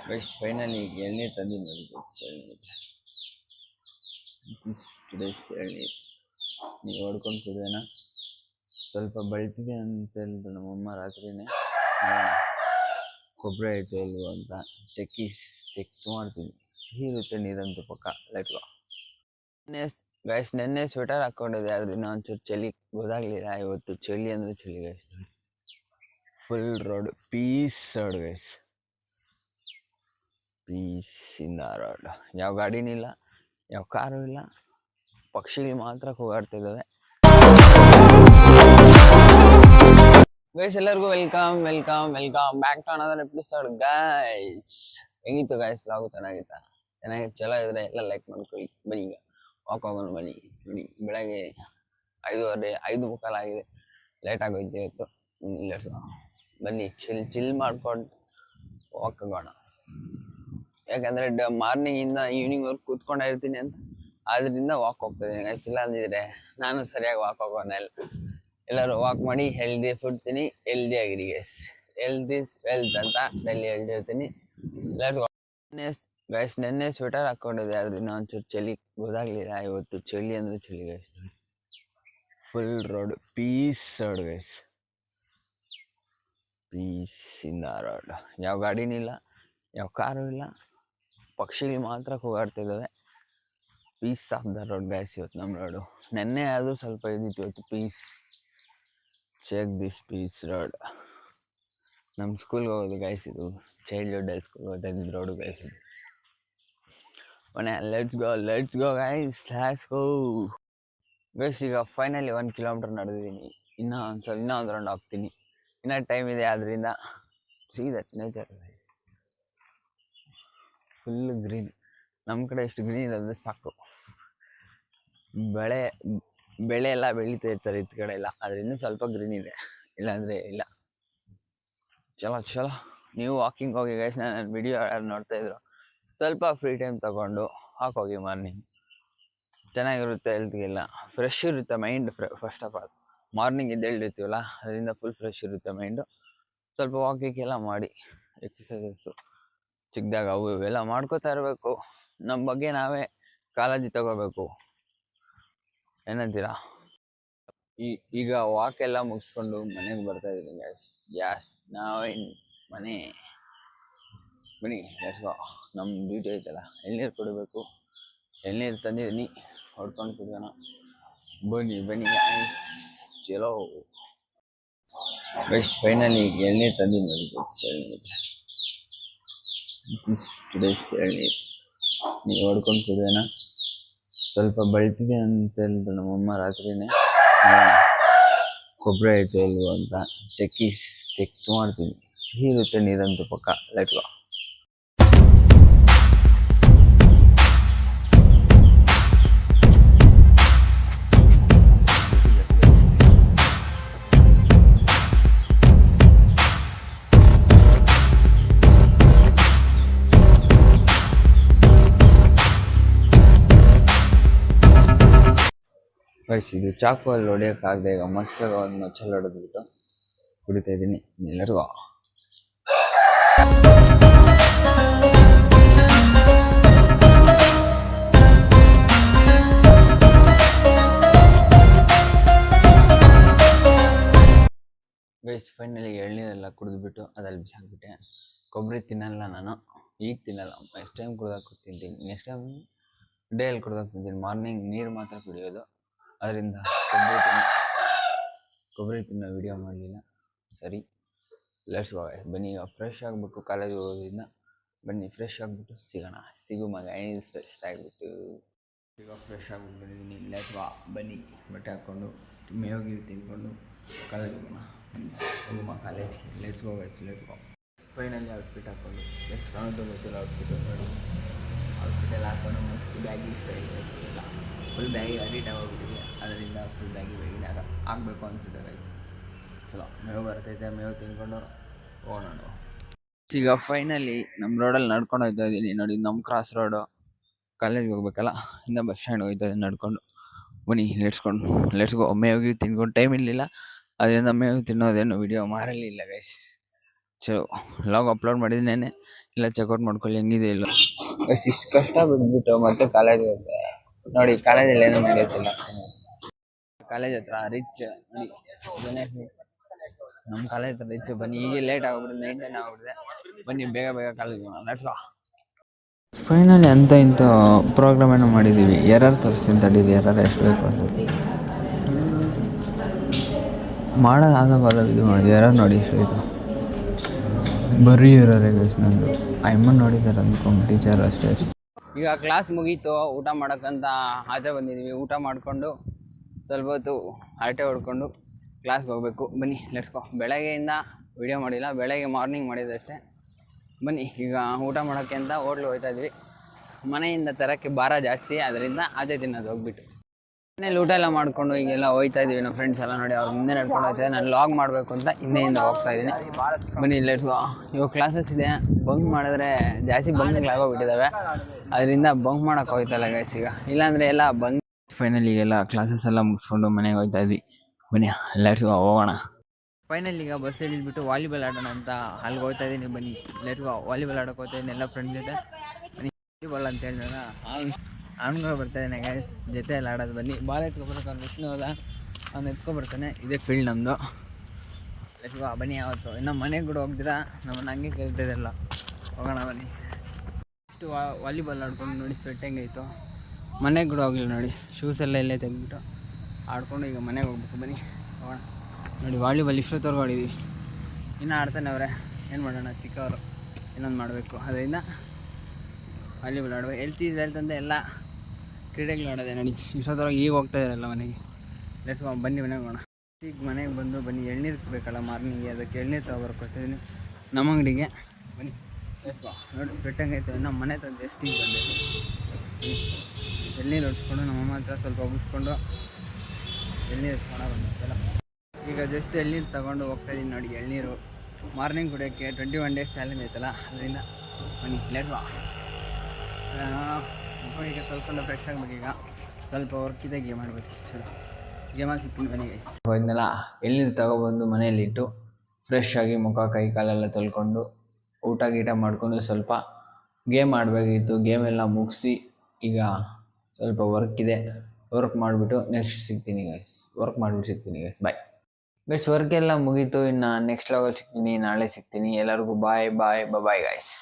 Guys finally ಎಳ್ನೀರು ತಂದಿದ್ದು ನೋಡಿ ಗೈಸ್ ಎಳ್ನೀರು. ದಿಸ್ ಟುಡೇಸ್ ಎಳ್ನೀರು ನೀವು ಹೊಡ್ಕೊಂಡು ಕುಡಿಯೋಣ. ಸ್ವಲ್ಪ ಬಳ್ತಿದೆ ಅಂತ ಹೇಳಿದ್ರು ನಮ್ಮಮ್ಮ ರಾತ್ರಿನೇ. ಕೊಬ್ಬರಿ ಆಯಿತು ಇಲ್ವೋ ಅಂತ ಚೆಕ್ ಮಾಡ್ತೀನಿ. ಸಿಹಿ ಇರುತ್ತೆ ನೀರಂತೂ ಪಕ್ಕ. ಲೈಟ್ವ ನೆನ್ನೆ ಸ್ವೆಟರ್ ಹಾಕ್ಕೊಂಡಿದ್ದೆ, ಅದರಿಂದ ಒಂಚೂರು ಚಳಿ ಗೊತ್ತಾಗ್ಲಿಲ್ಲ. ಇವತ್ತು ಚಳಿ ಅಂದರೆ ಚಳಿ guys. Full road peace road guys, peace in the road. ಯಾವ ಗಾಡಿನೂ ಇಲ್ಲ, ಯಾವ ಕಾರು ಇಲ್ಲ, ಪಕ್ಷಿಗಳು ಮಾತ್ರ ಕೂಗಾಡ್ತಿದ್ದಾವೆ. ಗೈಸ್ ಎಲ್ಲರಿಗೂ welcome welcome welcome back to another episode guys. ಹೆಂಗಿತ್ತು ಗೈಸ್ ವ್ಲಾಗು? ಚೆನ್ನಾಗಿತ್ತು. ಚಲೋ ಇದ್ರೆ ಎಲ್ಲ ಲೈಕ್ ಮಾಡ್ಕೊಳ್ಳಿ. ಬನ್ನಿ ಈಗ ವಾಕ್ ಹೋಗೋಣ. ಬನ್ನಿ ಬೆಳಗ್ಗೆ 5:30 5:45 ಆಗಿದೆ. ಲೇಟ್ ಆಗೋಯ್ತು ಇವತ್ತು. ಬನ್ನಿ ಚಿಲ್ ಮಾಡ್ಕೊಂಡು ವಾಕ್ ಹೋಗೋಣ. ಯಾಕಂದ್ರೆ ಮಾರ್ನಿಂಗ್ ಇಂದ ಈವ್ನಿಂಗ್ ವರ್ಗು ಕೂತ್ಕೊಂಡಿರ್ತೀನಿ ಅಂತ, ಆದ್ರಿಂದ ವಾಕ್ ಹೋಗ್ತಿದ್ದೀನಿ ಗೈಸ್. ಇಲ್ಲ ಅಂದಿದ್ರೆ ನಾನು ಸರಿಯಾಗಿ ವಾಕ್ ಹೋಗೋಣ. ಎಲ್ಲರೂ ವಾಕ್ ಮಾಡಿ ಹೆಲ್ದಿ ಫುಡ್ ತಿನ್ನಿ, ಹೆಲ್ದಿ ಆಗಿರಿ ಗೈಸ್. ಹೆಲ್ತ್ ಈಸ್ ವೆಲ್ತ್ ಅಂತ ಡೈಲಿ ಹೇಳ್ತಿರ್ತೀನಿ. ಗೈಸ್ ನೆನ್ನೆ ಸ್ವೆಟರ್ ಹಾಕ್ಕೊಂಡಿದ್ದೆ, ಅದರಿಂದ ಒಂಚೂರು ಚಳಿ ಗೊತ್ತಾಗ್ಲಿಲ್ಲ. ಇವತ್ತು ಚಳಿ ಅಂದರೆ ಚಳಿ guys. Full road peace road guys, peace in the road. ಯಾವ ಗಾಡಿನೂ ಇಲ್ಲ, ಯಾವ ಕಾರು ಇಲ್ಲ, ಪಕ್ಷಿಗಳು ಮಾತ್ರ ಕೂಗಾಡ್ತಿದ್ದಾವೆ. Peace of the road guys ಇವತ್ತು ನಮ್ಮ ರೋಡು. ನೆನ್ನೆ ಆದರೂ ಸ್ವಲ್ಪ ಇದ್ದಿತ್ತು, ಇವತ್ತು peace. Check this peace road. ನಮ್ಮ ಸ್ಕೂಲ್ಗೆ ಹೋಗೋದು ಗೈಸ್ ಇದು. ಚೈಲ್ಡ್ಹುಡ್ ಸ್ಕೂಲ್ಗೆ ಹೋಗ್ತಾಯಿದ್ದು ರೋಡು ಗೈಸ್ ಇದು. Let's go guys, let's go guys. ಈಗ ಫೈನಲಿ 1 ಕಿಲೋಮೀಟರ್ ನಡೆದಿದ್ದೀನಿ. ಇನ್ನೂ ಒಂದು ರೌಂಡ್ ಹಾಕ್ತೀನಿ. ಇನ್ನೂ ಟೈಮ್ ಇದೆ, ಆದ್ದರಿಂದ see that nature guys. Full green. ನಮ್ಮ ಕಡೆ ಎಷ್ಟು ಗ್ರೀನ್ ಇರೋದ್ರೆ ಸಾಕು. ಬೆಳೆ ಎಲ್ಲ ಬೆಳೀತಾ ಇರ್ತಾರೆ ಈ ಕಡೆ ಎಲ್ಲ, ಅದರಿಂದ ಸ್ವಲ್ಪ ಗ್ರೀನ್ ಇದೆ, ಇಲ್ಲಾಂದರೆ ಇಲ್ಲ. ಚಲೋ ನೀವು ವಾಕಿಂಗ್ ಹೋಗಿ ಗೈಸ್. ನಾನು ವಿಡಿಯೋ ಯಾರು ನೋಡ್ತಾ ಇದ್ರು, ಸ್ವಲ್ಪ ಫ್ರೀ ಟೈಮ್ ತೊಗೊಂಡು ಹಾಕೋಗಿ. ಮಾರ್ನಿಂಗ್ ಚೆನ್ನಾಗಿರುತ್ತೆ, ಹೆಲ್ತ್ಗೆಲ್ಲ ಫ್ರೆಶ್ ಇರುತ್ತೆ mind. First of all morning ಎದ್ದೇಳಿರ್ತೀವಲ್ಲ, ಅದರಿಂದ ಫುಲ್ ಫ್ರೆಶ್ ಇರುತ್ತೆ ಮೈಂಡು. ಸ್ವಲ್ಪ ವಾಕಿಂಗೆಲ್ಲ ಮಾಡಿ, ಎಕ್ಸಸೈಸಸ್ಸು ಚಿಕ್ಕದಾಗ ಅವು ಇವೆಲ್ಲ ಮಾಡ್ಕೋತಾ ಇರಬೇಕು. ನಮ್ಮ ಬಗ್ಗೆ ನಾವೇ ಕಾಳಜಿ ತಗೋಬೇಕು. ಏನಂತೀರಾ? ಈಗ ವಾಕ್ ಎಲ್ಲ ಮುಗಿಸ್ಕೊಂಡು ಮನೆಗೆ ಬರ್ತಾ ಇದ್ದೀನಿ ಗ್ಯಾಸ್. ನಾವೇ ಮನೆ ಬನ್ನಿ ಗ್ಯಾಸ್ಗೋ. ನಮ್ಮ ಡ್ಯೂಟಿ ಐತಲ್ಲ, ಎಳ್ನೀರು ಕುಡಿಬೇಕು. ಎಳ್ನೀರು ತಂದಿದ್ದೀನಿ, ಹೊಡ್ಕೊಂಡು ಕುಡಿಯೋಣ. ಬನ್ನಿ ಗ್ಯಾಸ್, ಚಲೋ ಗೈಸ್. ಫೈನಲಿ ಎಳ್ನೀರು ತಂದಿದ್ದೀನಿ ನೋಡಿ ಗೈಸ್ ಎಳ್ನೀರು. ದಿಸ್ ಟುಡೇಸ್ ಎಳ್ನೀರು ನೀವು ಹೊಡ್ಕೊಂಡು ಕುಡಿಯೋಣ. ಸ್ವಲ್ಪ ಬಳ್ತಿದೆ ಅಂತ ಹೇಳಿದ್ರು ನಮ್ಮಮ್ಮ ರಾತ್ರಿನೇ. ಕೊಬ್ಬರಿ ಆಯಿತು ಇಲ್ವೋ ಅಂತ ಚೆಕ್ ಮಾಡ್ತೀನಿ. ಸಿಹಿ ಇರುತ್ತೆ ನೀರಂತೂ ಪಕ್ಕ. ಲೈಟ್ವ ಗೈಸ್ ಇದು ಚಾಕು ಅಲ್ಲಿ ಹೊಡಿಯೋಕ್ಕಾಗದೆ ಈಗ ಮಸ್ತಾಗ ಒಂದು ಮಚ್ಚಲ್ಲಿ ಹೊಡೆದ್ಬಿಟ್ಟು ಕುಡಿತಾ ಇದ್ದೀನಿ. ಎಲ್ಲರಿಗೂ ಗೈಸ್ ಫೈನಲಿ ಎಳ್ನೀರೆಲ್ಲ ಕುಡಿದ್ಬಿಟ್ಟು ಅದಲ್ಲಿ ಬಿಸಾಕ್ಬಿಟ್ಟೆ. ಕೊಬ್ಬರಿ ತಿನ್ನಲ್ಲ ನಾನು, ಈಗ ತಿನ್ನಲ್ಲ. ನೆಕ್ಸ್ಟ್ ಟೈಮ್ ಕುಡ್ದಾಗ ತಿಂತೀನಿ. ನೆಕ್ಸ್ಟ್ ಟೈಮ್ ಡೇಯಲ್ಲಿ ಕುಡ್ದಾಗ ತಿಂತೀನಿ. ಮಾರ್ನಿಂಗ್ ನೀರು ಮಾತ್ರ ಕುಡಿಯೋದು, ಅದರಿಂದ ಕೊಬ್ಬರಿ ತಿನ್ನೋ ವಿಡಿಯೋ ಮಾಡಲಿಲ್ಲ. ಸರಿ, ಲೆಟ್ಸ್ ಗೋ ಗೈಸ್. ಬನ್ನಿ ಈಗ ಫ್ರೆಶ್ ಆಗಿಬಿಟ್ಟು, ಕಾಲೇಜಿಗೆ ಹೋಗೋದ್ರಿಂದ ಬನ್ನಿ ಫ್ರೆಶ್ ಆಗಿಬಿಟ್ಟು ಸಿಗು ಮಗ ಫ್ರೆಶ್ ಆಗಿಬಿಟ್ಟು. ಈಗ ಫ್ರೆಶ್ ಆಗಿಬಿಟ್ಟು ಬಂದಿದ್ದೀನಿ. Let's go. ಬನ್ನಿ ಬಟ್ಟೆ ಹಾಕ್ಕೊಂಡು ಮೇವು ತಿನ್ಕೊಂಡು ಕಾಲೇಜಿಗೆ ಹೋಗೋಣ ಕಾಲೇಜ್ಗೆ. Let's go guys, let's go. Finally outfit ಹಾಕ್ಕೊಂಡು ಎಷ್ಟು ಕಾಣೋದು ಗೊತ್ತಿಲ್ಲ ಔಟ್ಫಿಟ್ ನೋಡಿ. ಔಟ್ಫಿಟ್ ಎಲ್ಲ ಹಾಕ್ಕೊಂಡು ಮಸ್ತ್ ಬ್ಯಾಗಿ ಸ್ಟೈಲ್ ಇಲ್ಲ, ಫುಲ್ ಬ್ಯಾಗಿ ಅಡಿಟ್ ಆಗೋಗ್ಬಿಟ್ಟಿದೆ. ಅದರಿಂದ ಫುಲ್ ಬ್ಯಾಗಿನ ಆಗಬೇಕು ಅನ್ಸುತ್ತೆ ಗೈಸ್. ಚಲೋ ಮೇವು ಬರ್ತೈತೆ, ಮೇವು ತಿನ್ಕೊಂಡು ಹೋಗೋಣ. ಈಗ ಫೈನಲಿ ನಮ್ಮ ರೋಡಲ್ಲಿ ನಡ್ಕೊಂಡು ಹೋಗ್ತಾ ಇದ್ದೀನಿ ನೋಡಿ. ನಮ್ಮ ಕ್ರಾಸ್ ರೋಡು ಕಾಲೇಜ್ಗೆ ಹೋಗ್ಬೇಕಲ್ಲ, ಇಂದ ಬಸ್ ಸ್ಟ್ಯಾಂಡ್ ಹೋಗ್ತಾ ಇದ್ದೀನಿ ನಡ್ಕೊಂಡು. ಬನ್ನಿ ಲೆಟ್ಸ್ ಗೋ. ಮೇವಿಗೆ ತಿನ್ಕೊಂಡು ಟೈಮ್ ಇರಲಿಲ್ಲ, ಅದರಿಂದ ಮೇವು ತಿನ್ನೋದೇನು ವಿಡಿಯೋ ಮಾರಲಿಲ್ಲ ಗೈಸ್. ಚಲೋ ಲಾಗ್ ಅಪ್ಲೋಡ್ ಮಾಡಿದ್ದೀನಿ ನೆನ್ನೆ. ಎಲ್ಲ ಚೆಕ್ಔಟ್ ಮಾಡ್ಕೊಳ್ಳಿ ಹೆಂಗಿದೆ ಇಲ್ಲ. ಇಷ್ಟು ಕಷ್ಟ ಬಿಟ್ಬಿಟ್ಟು ಮತ್ತೆ ಕಾಲೇಜ್ ಇರುತ್ತೆ ನೋಡಿ. ಕಾಲೇಜಲ್ಲಿ ಏನೂ ನಡೆಯುತ್ತಿಲ್ಲ. ಕಾಲೇಜ್ ಹತ್ರ ರಿಚ್ ನಮ್ಮ ಕಾಲೇಜ್ ಹತ್ರ ರಿಚ್. ಬನ್ನಿ, ಈಗ ಲೇಟ್ ಆಗ್ಬಿಟ್ಟು 9 ಆಗ್ಬಿಟ್ಟಿದೆ. ಬನ್ನಿ ಬೇಗ ಬೇಗ ಕಾಲೇಜ್ ಲೆಟ್ಸ್ ಗೋ. ಫೈನಲಿ ಅಂತ ಇಂಥ ಪ್ರೋಗ್ರಾಮನ್ನು ಮಾಡಿದ್ದೀವಿ. ಎರರ್ ತೋರಿಸ್ತೀನಿ ತಡೀರಿ, ಎರರ್ ಎಷ್ಟು ಬೇಕು ಅನ್ಸುತ್ತೆ ಮಾಡೋದಾದ ಇದು ಮಾಡಿ. ಎರರ್ ನೋಡಿ ಎಷ್ಟು ಇದು ಬರೀ ಎರರೇ ಗೈಸ್. ನಂದು ಅಮ್ಮನ್ ನೋಡಿದ್ದಾರೆ ಅಂದ್ಕೊಂಡು ಟೀಚರ್ ಅಷ್ಟೇ. ಈಗ ಕ್ಲಾಸ್ ಮುಗೀತು, ಊಟ ಮಾಡೋಕ್ಕಂತ ಆಚೆ ಬಂದಿದ್ದೀವಿ. ಊಟ ಮಾಡಿಕೊಂಡು ಸ್ವಲ್ಪ ಹೊತ್ತು ಹರಟೆ ಹೊಡ್ಕೊಂಡು ಕ್ಲಾಸ್ಗೆ ಹೋಗಬೇಕು. ಬನ್ನಿ ಲೆಟ್ಸ್ ಗೋ. ಬೆಳಗ್ಗೆಯಿಂದ ವಿಡಿಯೋ ಮಾಡಿಲ್ಲ, ಬೆಳಗ್ಗೆ ಮಾರ್ನಿಂಗ್ ಮಾಡಿದ್ದಷ್ಟೇ. ಬನ್ನಿ ಈಗ ಊಟ ಮಾಡೋಕ್ಕೆ ಅಂತ ಹೋಟ್ಲಿಗೆ ಹೋಗ್ತಾ ಇದ್ವಿ. ಮನೆಯಿಂದ ತರೋಕ್ಕೆ ಭಾರ ಜಾಸ್ತಿ, ಅದರಿಂದ ಆಚೆ ತಿನ್ನೋದು ಹೋಗ್ಬಿಟ್ಟು ಮನೇಲಿ ಊಟ ಎಲ್ಲ ಮಾಡಿಕೊಂಡು ಈಗೆಲ್ಲ ಹೋಗ್ತಾ ಇದ್ದೀವಿ. ನಮ್ಮ ಫ್ರೆಂಡ್ಸ್ ಎಲ್ಲ ನೋಡಿ ಅವ್ರು ಮುಂದೆ ನಡ್ಕೊಂಡು ಹೋಗ್ತಾ ಇದ್ದಾರೆ. ನಾನು ಲಾಗ್ ಮಾಡಬೇಕು ಅಂತ ಹಿಂದೆಯಿಂದ ಹೋಗ್ತಾ ಇದ್ದೀನಿ. ಬನ್ನಿ ಲೆಟ್ಸ್ ಗೋ. ಇವಾಗ ಕ್ಲಾಸಸ್ ಇದೆ, ಬಂಕ್ ಮಾಡಿದ್ರೆ ಜಾಸ್ತಿ ಬಂಕ್ಗಳಾಗೋಗ್ಬಿಟ್ಟಿದ್ದಾವೆ. ಅದರಿಂದ ಬಂಕ್ ಮಾಡೋಕೆ ಹೋಗ್ತಾಯಿಲ್ಲ ಗೈಸ್ ಈಗ. ಇಲ್ಲಾಂದರೆ ಎಲ್ಲ ಬಂಕ್. ಫೈನಲಿ ಈಗೆಲ್ಲ ಕ್ಲಾಸಸ್ ಎಲ್ಲ ಮುಗಿಸ್ಕೊಂಡು ಮನೆಗೆ ಹೋಗ್ತಾ ಇದ್ವಿ. ಬನ್ನಿ ಲೆಟ್ಸ್ ಗೋ ಹೋಗೋಣ. ಫೈನಲ್ ಈಗ ಬಸ್ಸಲ್ಲಿ ಇಲ್ಬಿಟ್ಟು ವಾಲಿಬಾಲ್ ಆಡೋಣ ಅಂತ ಅಲ್ಲಿಗೆ ಹೋಗ್ತಾ ಇದ್ದೀನಿ. ಬನ್ನಿ ಲೆಟ್ಸ್ ಗೋ. ವಾಲಿಬಾಲ್ ಆಡೋಕೆ ಹೋಗ್ತಾ ಇದ್ದೀನಿ ಎಲ್ಲ ಫ್ರೆಂಡ್ ಜೊತೆ. ಬನ್ನಿ ವಾಲಿಬಾಲ್ ಅಂತ ಹೇಳಿದಾಗ ಅವ್ನುಗಳು ಬರ್ತಾಯಿದ್ದಾನೆ ಗೈಸ್, ಜೊತೆ ಎಲ್ಲ ಆಡೋದು. ಬನ್ನಿ ಬಾಲ್ ಎತ್ಕೊಬರ್ಬೇಕು. ಅವ್ನು ವಿಷ್ಣು ಹೋದ, ಅವ್ನು ಎತ್ಕೊಬರ್ತಾನೆ. ಇದೇ ಫೀಲ್ಡ್ ನಮ್ಮದು. Let's go. ಬನ್ನಿ ಯಾವತ್ತು ಇನ್ನು ಮನೆಗೆ ಕೂಡ ಹೋಗ್ದಿರಾ ನಮ್ಮನ್ನು ಹಂಗೆ ಕೇಳ್ತಿದ್ದೆಲ್ಲ ಹೋಗೋಣ. ಬನ್ನಿ ಇಷ್ಟು ವಾಲಿಬಾಲ್ ಆಡ್ಕೊಂಡು ನೋಡಿ ಸ್ವೆಟ್ ಹೆಂಗಾಯಿತು. ಮನೆಗೆ ಕೂಡ ಹೋಗಲಿಲ್ಲ ನೋಡಿ, ಶೂಸ್ ಎಲ್ಲ ಇಲ್ಲೇ ತೆಗೆದ್ಬಿಟ್ಟು ಆಡ್ಕೊಂಡು ಈಗ ಮನೆಗೆ ಹೋಗ್ಬೇಕು. ಬನ್ನಿ ಹೋಗೋಣ. ನೋಡಿ ವಾಲಿಬಾಲ್ ಇಷ್ಟೊತ್ತವರೆಗೂ ಆಡಿದ್ವಿ, ಇನ್ನೂ ಆಡ್ತಾನೆ ಅವರೇ. ಏನು ಮಾಡೋಣ, ಚಿಕ್ಕವರು ಇನ್ನೊಂದು ಮಾಡಬೇಕು. ಅದರಿಂದ ವಾಲಿಬಾಲ್ ಆಡುವ ಹೆಲ್ತ್ ಅಂತ ಎಲ್ಲ ಕ್ರೀಡೆಗಳು ಆಡೋದೆ ನೋಡಿ. ಇಷ್ಟೊತ್ತವರೆಗೆ ಈಗ ಹೋಗ್ತಾ ಇದ್ದಾರಲ್ಲ ಮನೆಗೆ. Let's go. ಬನ್ನಿ ಮನೆಗೆ ಹೋಗೋಣ. ಈಗ ಮನೆಗೆ ಬಂದು ಬನ್ನಿ ಎಳ್ನೀರು ಬೇಕಲ್ಲ ಮಾರ್ನಿಂಗ್ಗೆ, ಅದಕ್ಕೆ ಎಳ್ನೀರು ತೊಗೊಬರ್ಕೊತಿದ್ದೀನಿ ನಮ್ಮ ಅಂಗಡಿಗೆ. ಬನ್ನಿ ಲೆಟ್ಸ್ ಗೋ. ನೋಡಿ ಸ್ವೆಟ್ ಹಂಗೈತೆ. ನಮ್ಮ ಮನೆ ತಂದು ಎಷ್ಟು ಈಗ ಬಂದೆ. ಎಳ್ನೀರು ಹೊಡ್ಸ್ಕೊಂಡು ನಮ್ಮಮ್ಮ ಹತ್ರ ಸ್ವಲ್ಪ ಒಗಿಸ್ಕೊಂಡು ಎಳ್ನೀರು ಎತ್ಕೊಂಡು ಬಂದಿದ್ದೆಲ್ಲ. ಈಗ ಜಸ್ಟ್ ಎಳ್ನೀರು ತೊಗೊಂಡು ಹೋಗ್ತಾಯಿದ್ದೀನಿ ನೋಡಿ. ಎಳ್ನೀರು ಮಾರ್ನಿಂಗ್ ಕುಡಿಯೋಕ್ಕೆ 21 ಡೇಸ್ ಚಾಲೆಂಜ್ ಐತಲ್ಲ, ಅದರಿಂದ ಬನ್ನಿ ಲೆಟ್ಸ್ ಗೋ. ಈಗ ತೊಳ್ಕೊಂಡು ಫ್ರೆಶ್ ಆಗಬೇಕು. ಈಗ ಸ್ವಲ್ಪ ವರ್ಕ್ ಇದೆ, ಗೇಮ್ ಆಡಬೇಕು. ಚಲೋ ಗೇಮಲ್ಲಿ ಸಿಗ್ತೀನಿ ಬನ್ನಿ ಗೈಸ್. ಇದನ್ನೆಲ್ಲ ಎಳ್ನೀರು ತೊಗೊಬಂದು ಮನೆಯಲ್ಲಿಟ್ಟು ಫ್ರೆಶ್ ಆಗಿ ಮುಖ ಕೈ ಕಾಲೆಲ್ಲ ತೊಳ್ಕೊಂಡು ಊಟ ಗೀಟ ಮಾಡಿಕೊಂಡು ಸ್ವಲ್ಪ ಗೇಮ್ ಆಡಬೇಕಿತ್ತು. ಗೇಮೆಲ್ಲ ಮುಗಿಸಿ ಈಗ ಸ್ವಲ್ಪ ವರ್ಕ್ ಇದೆ, ವರ್ಕ್ ಮಾಡಿಬಿಟ್ಟು ನೆಕ್ಸ್ಟ್ ಸಿಗ್ತೀನಿ ಗೈಸ್. ವರ್ಕ್ ಮಾಡಿಬಿಟ್ಟು ಸಿಗ್ತೀನಿ ಗೈಸ್. Bye guys. ವರ್ಕ್ ಎಲ್ಲ ಮುಗೀತು, ಇನ್ನು ನೆಕ್ಸ್ಟ್ ಲಾಗಲ್ಲಿ ಸಿಗ್ತೀನಿ, ನಾಳೆ ಸಿಗ್ತೀನಿ. ಎಲ್ಲರಿಗೂ ಬಾಯ್ ಬಾಯ್ ಬಾಯ್ ಗೈಸ್.